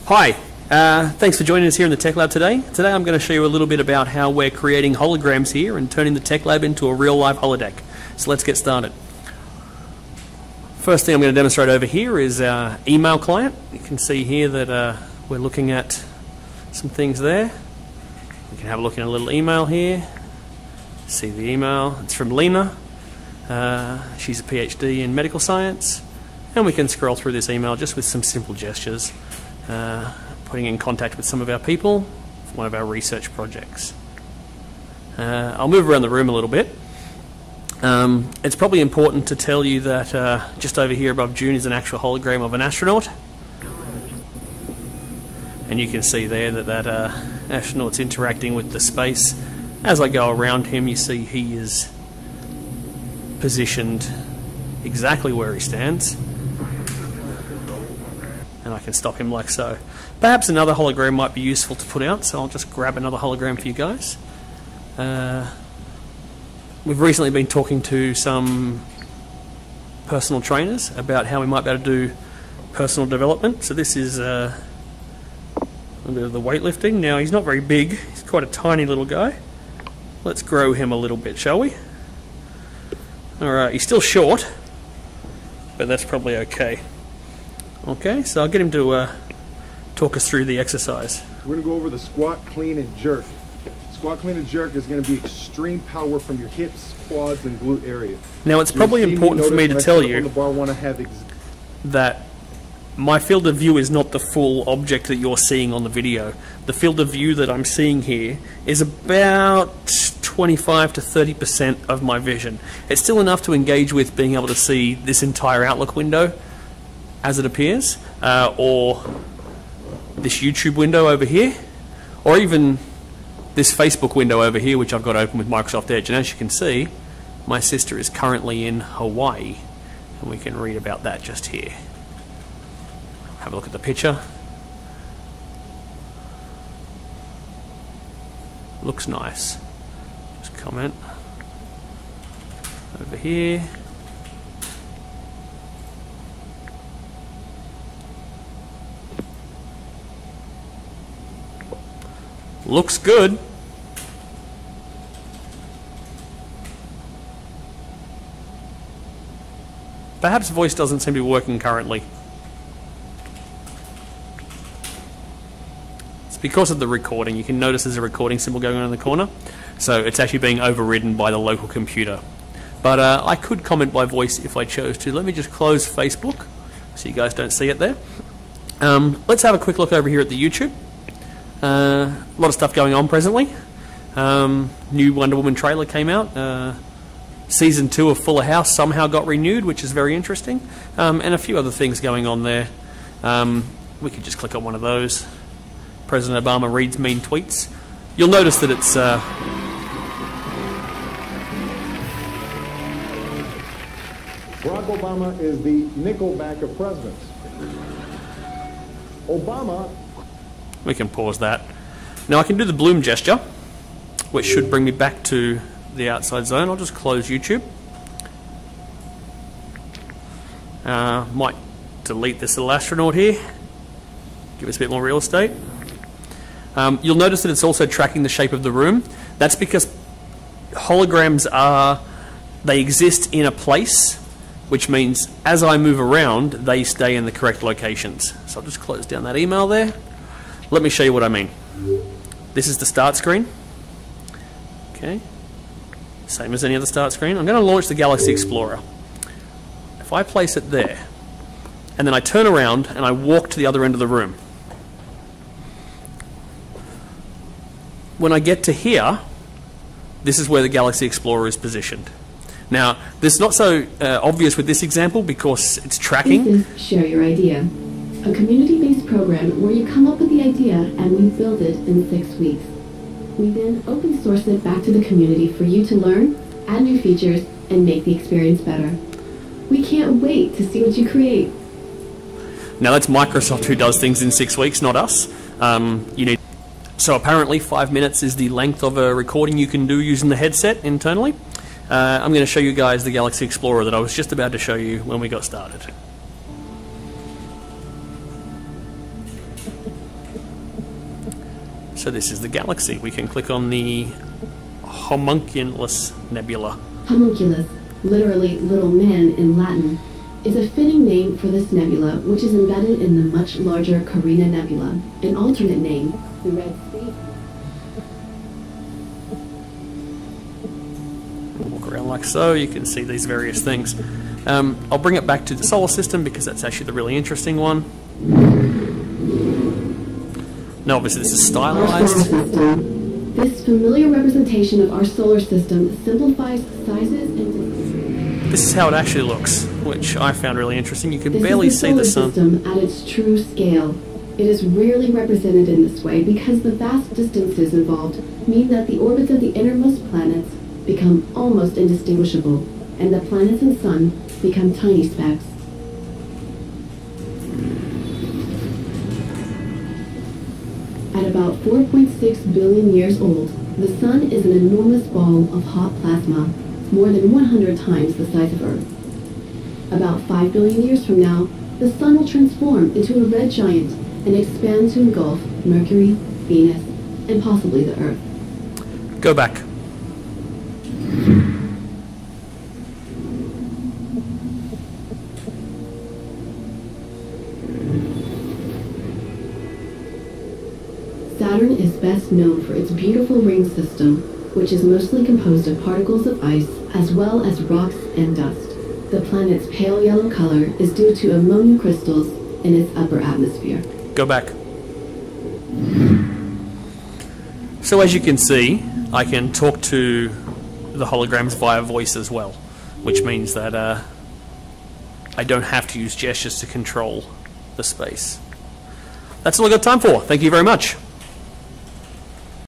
Hi, thanks for joining us here in the TechLab today. Today I'm going to show you a little bit about how we're creating holograms here and turning the TechLab into a real live holodeck. So let's get started. First thing I'm going to demonstrate over here is our email client. You can see here that we're looking at some things there. We can have a look in a little email here. See the email. It's from Lena. She's a PhD in medical science. And we can scroll through this email just with some simple gestures, putting in contact with some of our people for one of our research projects. I'll move around the room a little bit. It's probably important to tell you that just over here above June is an actual hologram of an astronaut. And you can see there that astronaut's interacting with the space. As I go around him, you see he is positioned exactly where he stands. And I can stop him like so. Perhaps another hologram might be useful to put out, so I'll just grab another hologram for you guys. We've recently been talking to some personal trainers about how we might be able to do personal development. So this is a bit of the weightlifting. Now he's not very big, he's quite a tiny little guy. Let's grow him a little bit, shall we? Alright, he's still short, but that's probably okay. Okay, so I'll get him to talk us through the exercise. We're going to go over the squat, clean, and jerk. Squat, clean, and jerk is going to be extreme power from your hips, quads, and glute area. Now it's probably important for me to tell you that my field of view is not the full object that you're seeing on the video. The field of view that I'm seeing here is about 25 to 30% of my vision. It's still enough to engage with being able to see this entire Outlook window as it appears, or this YouTube window over here, or even this Facebook window over here, which I've got open with Microsoft Edge. And as you can see, my sister is currently in Hawaii, and we can read about that just here. Have a look at the picture. Looks nice. Just comment over here. Looks good. Perhaps voice doesn't seem to be working currently. It's because of the recording. You can notice there's a recording symbol going on in the corner. So it's actually being overridden by the local computer. But I could comment by voice if I chose to. Let me just close Facebook so you guys don't see it there. Let's have a quick look over here at the YouTube. A lot of stuff going on presently. New Wonder Woman trailer came out. Season 2 of Fuller House somehow got renewed, which is very interesting. And a few other things going on there. We could just click on one of those. President Obama reads mean tweets. You'll notice that it's Barack Obama is the Nickelback of presidents. Obama. We can pause that. Now I can do the bloom gesture, which should bring me back to the outside zone. I'll just close YouTube. Might delete this little astronaut here. Give us a bit more real estate. You'll notice that it's also tracking the shape of the room. That's because holograms they exist in a place, which means as I move around, they stay in the correct locations. So I'll just close down that email there. Let me show you what I mean. This is the start screen. Okay. Same as any other start screen. I'm going to launch the Galaxy Explorer. If I place it there, and then I turn around and I walk to the other end of the room. When I get to here, this is where the Galaxy Explorer is positioned. Now, this is not so obvious with this example because it's tracking. This is Share Your Idea, a community-based program where you come up with the idea and we build it in 6 weeks. We then open source it back to the community for you to learn, add new features, and make the experience better. We can't wait to see what you create. Now that's Microsoft who does things in 6 weeks, not us. So apparently 5 minutes is the length of a recording you can do using the headset internally. I'm going to show you guys the Galaxy Explorer that I was just about to show you when we got started. So this is the galaxy. We can click on the Homunculus Nebula. Homunculus, literally little man in Latin, is a fitting name for this nebula, which is embedded in the much larger Carina Nebula, an alternate name, the Red Space. Walk around like so, you can see these various things. I'll bring it back to the solar system because that's actually the really interesting one. Now obviously this is stylized. This familiar representation of our solar system simplifies sizes and... This is how it actually looks, which I found really interesting. You can This barely is the see the solar sun. system at its true scale. It is rarely represented in this way because the vast distances involved mean that the orbits of the innermost planets become almost indistinguishable, and the planets and sun become tiny specks. At about 4.6 billion years old, the sun is an enormous ball of hot plasma, more than 100 times the size of Earth. About 5 billion years from now, the sun will transform into a red giant and expand to engulf Mercury, Venus, and possibly the Earth. Go back. Saturn is best known for its beautiful ring system, which is mostly composed of particles of ice as well as rocks and dust. The planet's pale yellow color is due to ammonia crystals in its upper atmosphere. Go back. So as you can see, I can talk to the holograms via voice as well, which means that I don't have to use gestures to control the space. That's all I've got time for. Thank you very much.